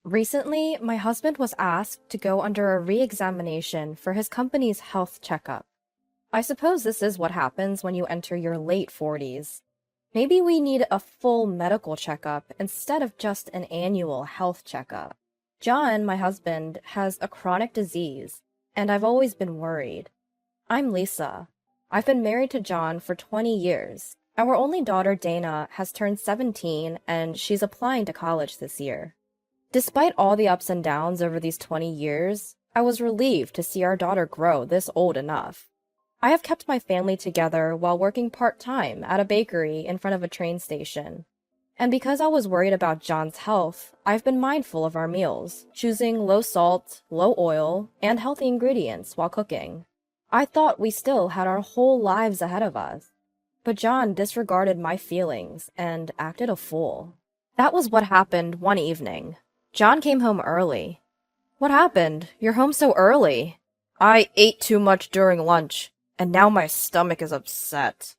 Recently, my husband was asked to go under a re-examination for his company's health checkup. I suppose this is what happens when you enter your late 40s. Maybe we need a full medical checkup instead of just an annual health checkup. John, my husband, has a chronic disease, and I've always been worried. I'm Lisa. I've been married to John for 20 years. Our only daughter, Dana, has turned 17 and she's applying to college this year. Despite all the ups and downs over these 20 years, I was relieved to see our daughter grow this old enough. I have kept my family together while working part-time at a bakery in front of a train station. And because I was worried about John's health, I've been mindful of our meals, choosing low salt, low oil, and healthy ingredients while cooking. I thought we still had our whole lives ahead of us. But John disregarded my feelings and acted a fool. That was what happened one evening. John came home early. What happened? You're home so early. I ate too much during lunch, and now my stomach is upset.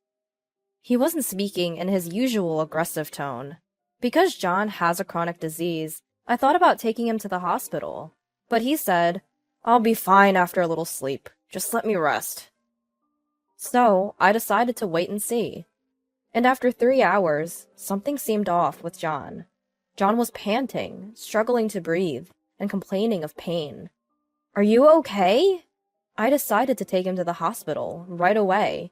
He wasn't speaking in his usual aggressive tone. Because John has a chronic disease, I thought about taking him to the hospital. But he said, I'll be fine after a little sleep. Just let me rest. So, I decided to wait and see. And after 3 hours, something seemed off with John. John was panting, struggling to breathe, and complaining of pain. Are you okay? I decided to take him to the hospital right away.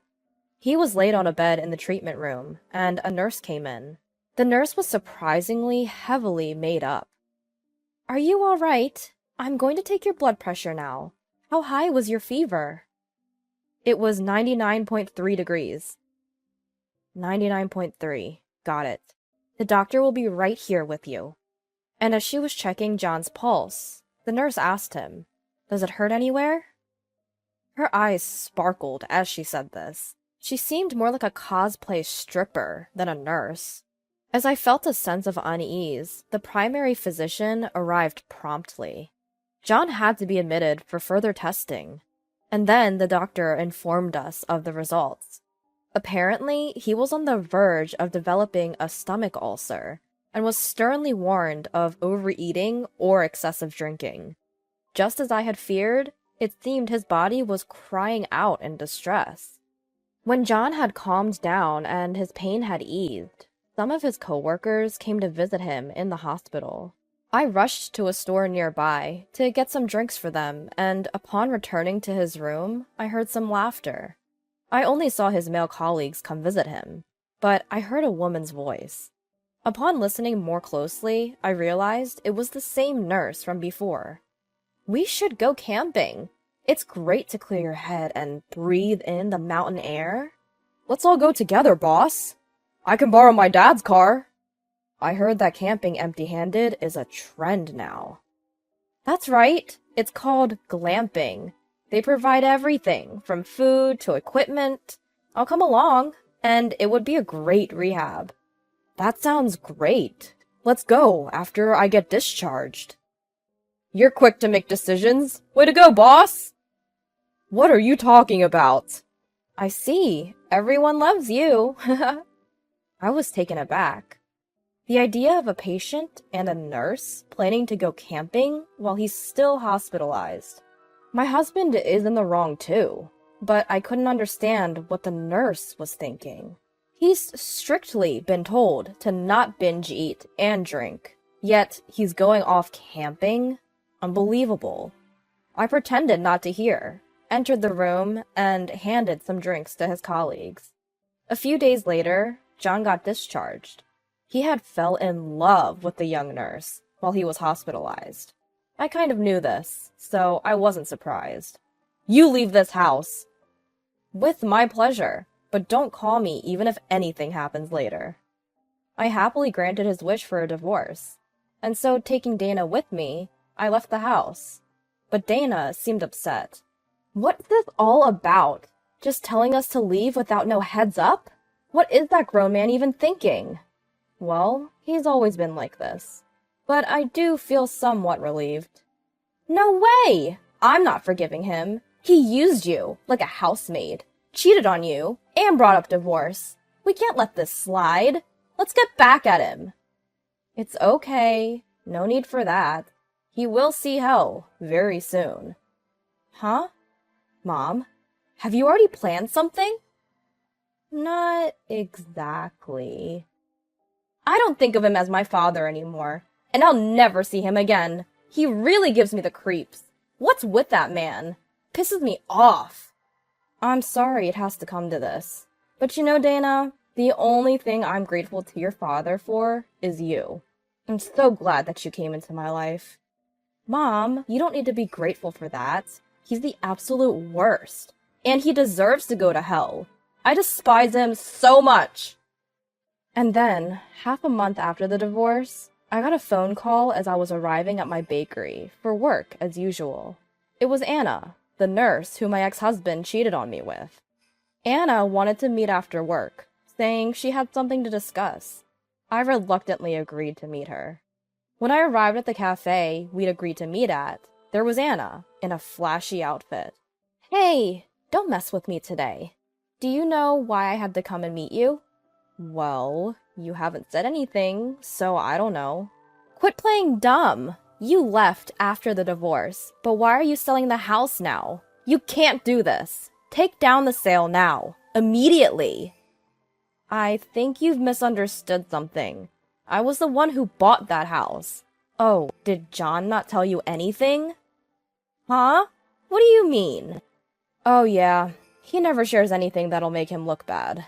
He was laid on a bed in the treatment room, and a nurse came in. The nurse was surprisingly heavily made up. Are you all right? I'm going to take your blood pressure now. How high was your fever? It was 99.3 degrees. 99.3. Got it. The doctor will be right here with you. And as she was checking John's pulse, the nurse asked him, Does it hurt anywhere? Her eyes sparkled as she said this. She seemed more like a cosplay stripper than a nurse. As I felt a sense of unease, the primary physician arrived promptly. John had to be admitted for further testing, and then the doctor informed us of the results. Apparently, he was on the verge of developing a stomach ulcer and was sternly warned of overeating or excessive drinking. Just as I had feared, it seemed his body was crying out in distress. When John had calmed down and his pain had eased, some of his coworkers came to visit him in the hospital. I rushed to a store nearby to get some drinks for them, and upon returning to his room, I heard some laughter. I only saw his male colleagues come visit him, but I heard a woman's voice. Upon listening more closely, I realized it was the same nurse from before. We should go camping. It's great to clear your head and breathe in the mountain air. Let's all go together, boss. I can borrow my dad's car. I heard that camping empty-handed is a trend now. That's right. It's called glamping. They provide everything, from food to equipment. I'll come along, and it would be a great rehab. That sounds great. Let's go after I get discharged. You're quick to make decisions. Way to go, boss! What are you talking about? I see. Everyone loves you. I was taken aback. The idea of a patient and a nurse planning to go camping while he's still hospitalized. My husband is in the wrong too, but I couldn't understand what the nurse was thinking. He's strictly been told to not binge eat and drink, yet he's going off camping? Unbelievable. I pretended not to hear, entered the room, and handed some drinks to his colleagues. A few days later, John got discharged. He had fell in love with the young nurse while he was hospitalized. I kind of knew this, so I wasn't surprised. You leave this house! With my pleasure, but don't call me even if anything happens later. I happily granted his wish for a divorce, and so taking Dana with me, I left the house. But Dana seemed upset. What's this all about? Just telling us to leave without no heads up? What is that grown man even thinking? Well, he's always been like this. But I do feel somewhat relieved. No way! I'm not forgiving him. He used you, like a housemaid, cheated on you, and brought up divorce. We can't let this slide. Let's get back at him. It's okay. No need for that. He will see hell very soon. Huh? Mom, have you already planned something? Not exactly. I don't think of him as my father anymore, and I'll never see him again. He really gives me the creeps. What's with that man? Pisses me off. I'm sorry it has to come to this. But you know, Dana, the only thing I'm grateful to your father for is you. I'm so glad that you came into my life. Mom, you don't need to be grateful for that. He's the absolute worst. And he deserves to go to hell. I despise him so much. And then, half a month after the divorce, I got a phone call as I was arriving at my bakery for work as usual. It was Anna, the nurse who my ex-husband cheated on me with. Anna wanted to meet after work, saying she had something to discuss. I reluctantly agreed to meet her. When I arrived at the cafe we'd agreed to meet at, there was Anna in a flashy outfit. Hey, don't mess with me today. Do you know why I had to come and meet you? Well, you haven't said anything, so I don't know. Quit playing dumb. You left after the divorce, but why are you selling the house now? You can't do this. Take down the sale now. Immediately. I think you've misunderstood something. I was the one who bought that house. Oh, did John not tell you anything? Huh? What do you mean? Oh yeah, he never shares anything that'll make him look bad.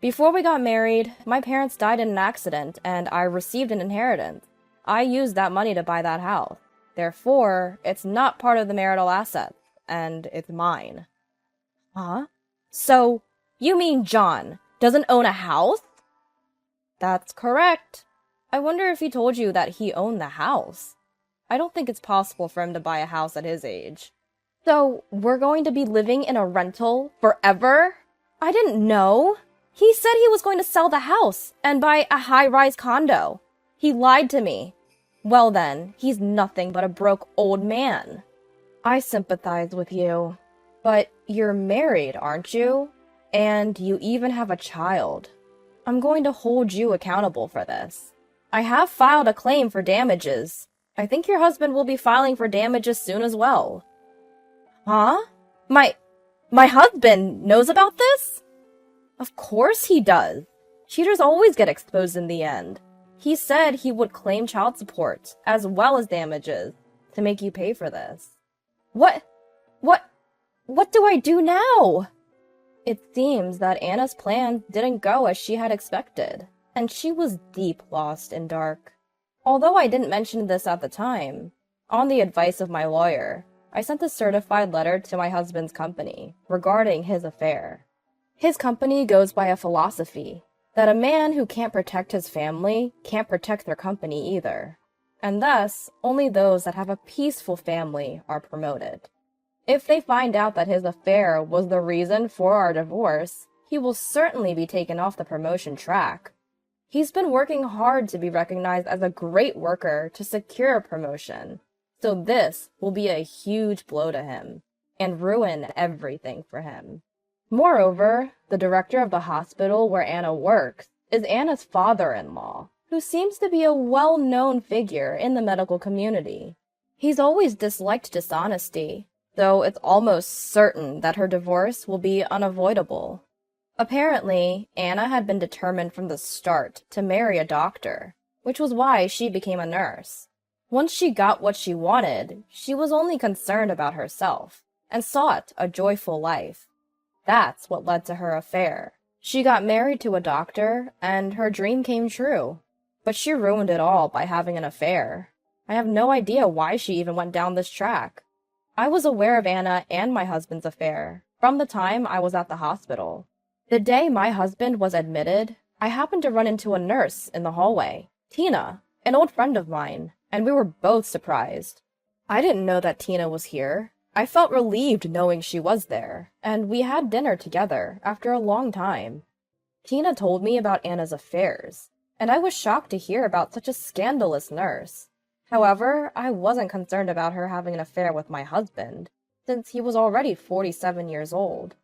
Before we got married, my parents died in an accident and I received an inheritance. I used that money to buy that house. Therefore, it's not part of the marital assets, and it's mine. Huh? So, you mean John doesn't own a house? That's correct. I wonder if he told you that he owned the house. I don't think it's possible for him to buy a house at his age. So, we're going to be living in a rental forever? I didn't know. He said he was going to sell the house and buy a high-rise condo. He lied to me. Well then, he's nothing but a broke old man. I sympathize with you. But you're married, aren't you? And you even have a child. I'm going to hold you accountable for this. I have filed a claim for damages. I think your husband will be filing for damages soon as well. Huh? My husband knows about this? Of course he does. Cheaters always get exposed in the end. He said he would claim child support, as well as damages, to make you pay for this. What do I do now? It seems that Anna's plans didn't go as she had expected, and she was deep lost in dark. Although I didn't mention this at the time, on the advice of my lawyer, I sent a certified letter to my husband's company regarding his affair. His company goes by a philosophy that a man who can't protect his family can't protect their company either, and thus only those that have a peaceful family are promoted. If they find out that his affair was the reason for our divorce, he will certainly be taken off the promotion track. He's been working hard to be recognized as a great worker to secure a promotion, so this will be a huge blow to him and ruin everything for him. Moreover, the director of the hospital where Anna works is Anna's father-in-law, who seems to be a well-known figure in the medical community. He's always disliked dishonesty, though it's almost certain that her divorce will be unavoidable. Apparently, Anna had been determined from the start to marry a doctor, which was why she became a nurse. Once she got what she wanted, she was only concerned about herself, and sought a joyful life. That's what led to her affair. She got married to a doctor, and her dream came true. But she ruined it all by having an affair. I have no idea why she even went down this track. I was aware of Anna and my husband's affair from the time I was at the hospital. The day my husband was admitted, I happened to run into a nurse in the hallway, Tina, an old friend of mine, and we were both surprised. I didn't know that Tina was here. I felt relieved knowing she was there, and we had dinner together after a long time. Tina told me about Anna's affairs, and I was shocked to hear about such a scandalous nurse. However, I wasn't concerned about her having an affair with my husband, since he was already 47 years old.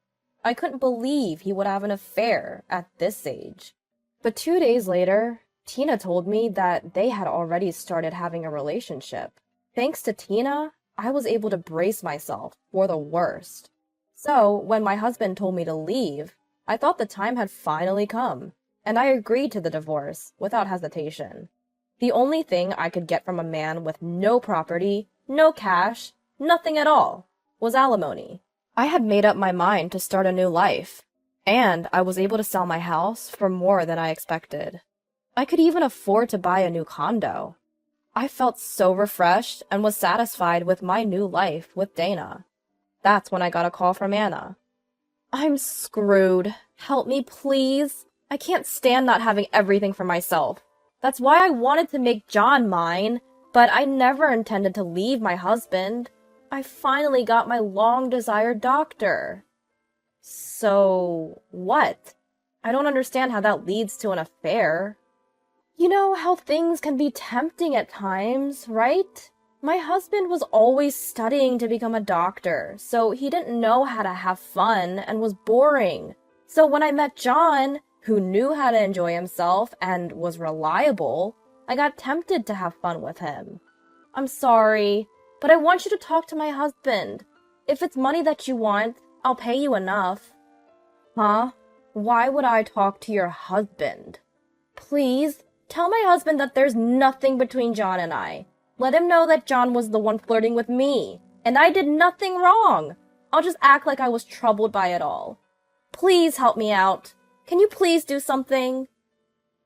I couldn't believe he would have an affair at this age. But 2 days later, Tina told me that they had already started having a relationship. Thanks to Tina, I was able to brace myself for the worst. So, when my husband told me to leave, I thought the time had finally come, and I agreed to the divorce without hesitation. The only thing I could get from a man with no property, no cash, nothing at all, was alimony. I had made up my mind to start a new life, and I was able to sell my house for more than I expected. I could even afford to buy a new condo. I felt so refreshed and was satisfied with my new life with Dana. That's when I got a call from Anna. I'm screwed. Help me, please. I can't stand not having everything for myself. That's why I wanted to make John mine, but I never intended to leave my husband. I finally got my long-desired doctor. So, what? I don't understand how that leads to an affair. You know how things can be tempting at times, right? My husband was always studying to become a doctor, so he didn't know how to have fun and was boring. So when I met John, who knew how to enjoy himself and was reliable, I got tempted to have fun with him. I'm sorry, but I want you to talk to my husband. If it's money that you want, I'll pay you enough. Huh? Why would I talk to your husband? Please, tell my husband that there's nothing between John and I. Let him know that John was the one flirting with me, and I did nothing wrong. I'll just act like I was troubled by it all. Please help me out. Can you please do something?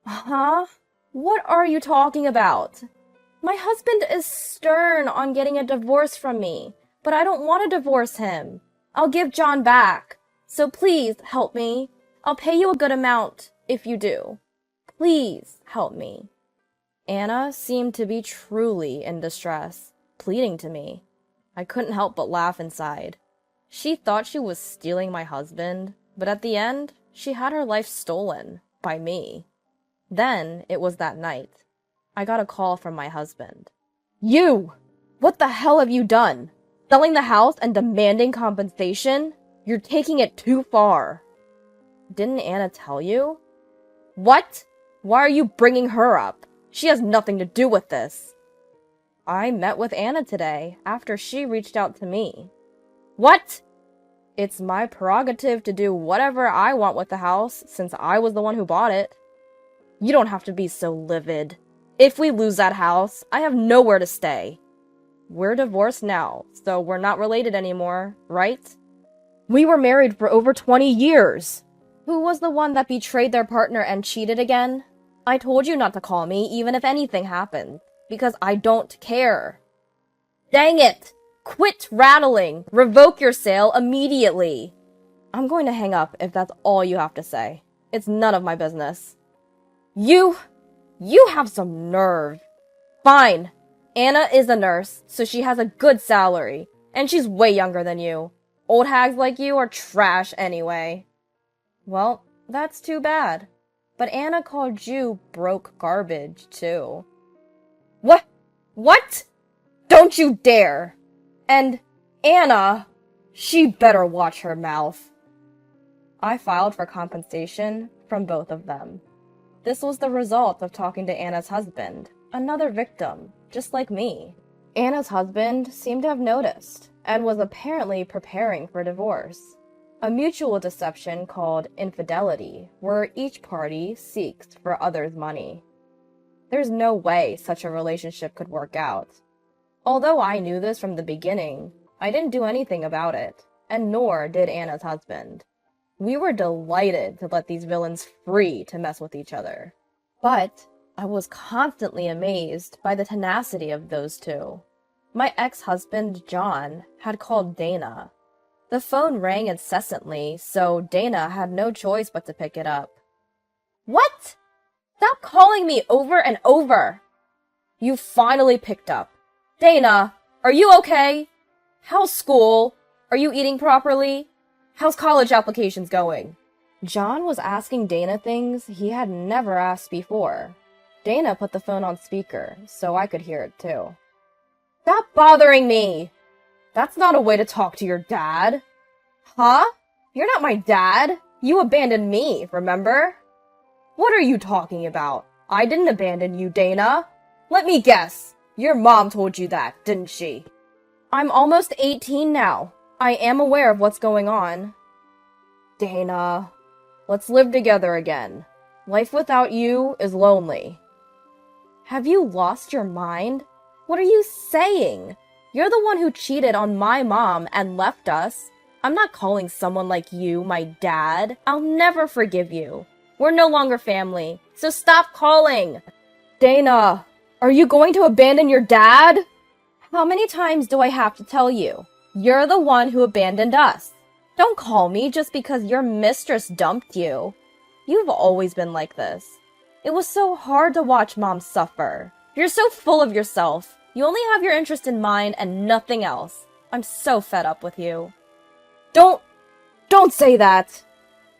Huh? What are you talking about? My husband is stern on getting a divorce from me, but I don't want to divorce him. I'll give John back. So please help me. I'll pay you a good amount if you do. Please help me. Anna seemed to be truly in distress, pleading to me. I couldn't help but laugh inside. She thought she was stealing my husband, but at the end, she had her life stolen by me. Then it was that night. I got a call from my husband. You! What the hell have you done? Selling the house and demanding compensation? You're taking it too far. Didn't Anna tell you? What? Why are you bringing her up? She has nothing to do with this. I met with Anna today after she reached out to me. What? It's my prerogative to do whatever I want with the house since I was the one who bought it. You don't have to be so livid. If we lose that house, I have nowhere to stay. We're divorced now, so we're not related anymore, right? We were married for over 20 years. Who was the one that betrayed their partner and cheated again? I told you not to call me even if anything happened, because I don't care. Dang it! Quit rattling! Revoke your sale immediately! I'm going to hang up if that's all you have to say. It's none of my business. You have some nerve. Fine. Anna is a nurse, so she has a good salary, and she's way younger than you. Old hags like you are trash anyway. Well, that's too bad. But Anna called you broke garbage, too. What? What? Don't you dare! And Anna, she better watch her mouth. I filed for compensation from both of them. This was the result of talking to Anna's husband, another victim, just like me. Anna's husband seemed to have noticed, and was apparently preparing for divorce. A mutual deception called infidelity, where each party seeks for others' money. There's no way such a relationship could work out. Although I knew this from the beginning, I didn't do anything about it, and nor did Anna's husband. We were delighted to let these villains free to mess with each other. But I was constantly amazed by the tenacity of those two. My ex-husband, John, had called Dana. The phone rang incessantly, so Dana had no choice but to pick it up. What? Stop calling me over and over! You finally picked up. Dana, are you okay? How's school? Are you eating properly? How's college applications going? John was asking Dana things he had never asked before. Dana put the phone on speaker, so I could hear it too. Stop bothering me! That's not a way to talk to your dad. Huh? You're not my dad. You abandoned me, remember? What are you talking about? I didn't abandon you, Dana. Let me guess. Your mom told you that, didn't she? I'm almost 18 now. I am aware of what's going on. Dana, let's live together again. Life without you is lonely. Have you lost your mind? What are you saying? You're the one who cheated on my mom and left us. I'm not calling someone like you my dad. I'll never forgive you. We're no longer family, so stop calling. Dana, are you going to abandon your dad? How many times do I have to tell you? You're the one who abandoned us. Don't call me just because your mistress dumped you. You've always been like this. It was so hard to watch Mom suffer. You're so full of yourself. You only have your interest in mind and nothing else. I'm so fed up with you. Don't say that.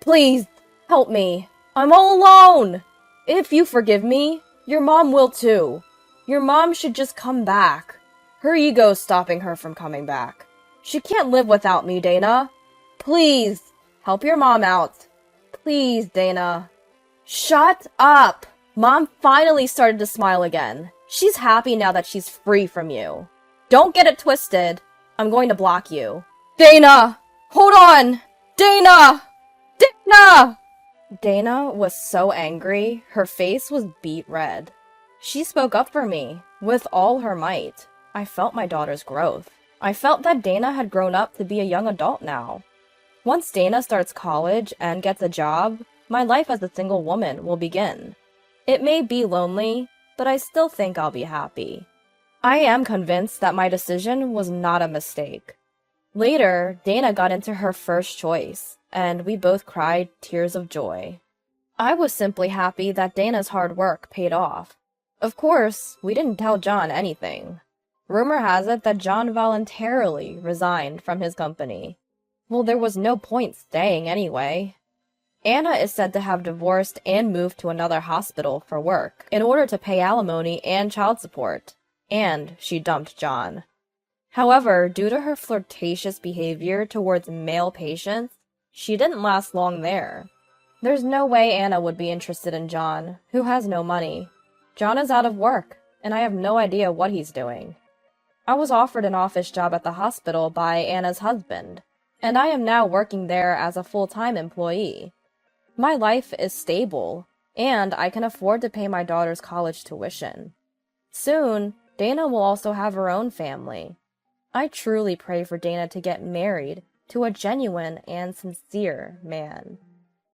Please, help me. I'm all alone. If you forgive me, your mom will too. Your mom should just come back. Her ego's stopping her from coming back. She can't live without me, Dana. Please, help your mom out. Please, Dana. Shut up! Mom finally started to smile again. She's happy now that she's free from you. Don't get it twisted. I'm going to block you. Dana! Hold on! Dana! Dana! Dana was so angry, her face was beet red. She spoke up for me, with all her might. I felt my daughter's growth. I felt that Dana had grown up to be a young adult now. Once Dana starts college and gets a job, my life as a single woman will begin. It may be lonely, but I still think I'll be happy. I am convinced that my decision was not a mistake. Later, Dana got into her first choice, and we both cried tears of joy. I was simply happy that Dana's hard work paid off. Of course, we didn't tell John anything. Rumor has it that John voluntarily resigned from his company. Well, there was no point staying anyway. Anna is said to have divorced and moved to another hospital for work in order to pay alimony and child support, and she dumped John. However, due to her flirtatious behavior towards male patients, she didn't last long there. There's no way Anna would be interested in John, who has no money. John is out of work, and I have no idea what he's doing. I was offered an office job at the hospital by Anna's husband, and I am now working there as a full-time employee. My life is stable, and I can afford to pay my daughter's college tuition. Soon, Dana will also have her own family. I truly pray for Dana to get married to a genuine and sincere man.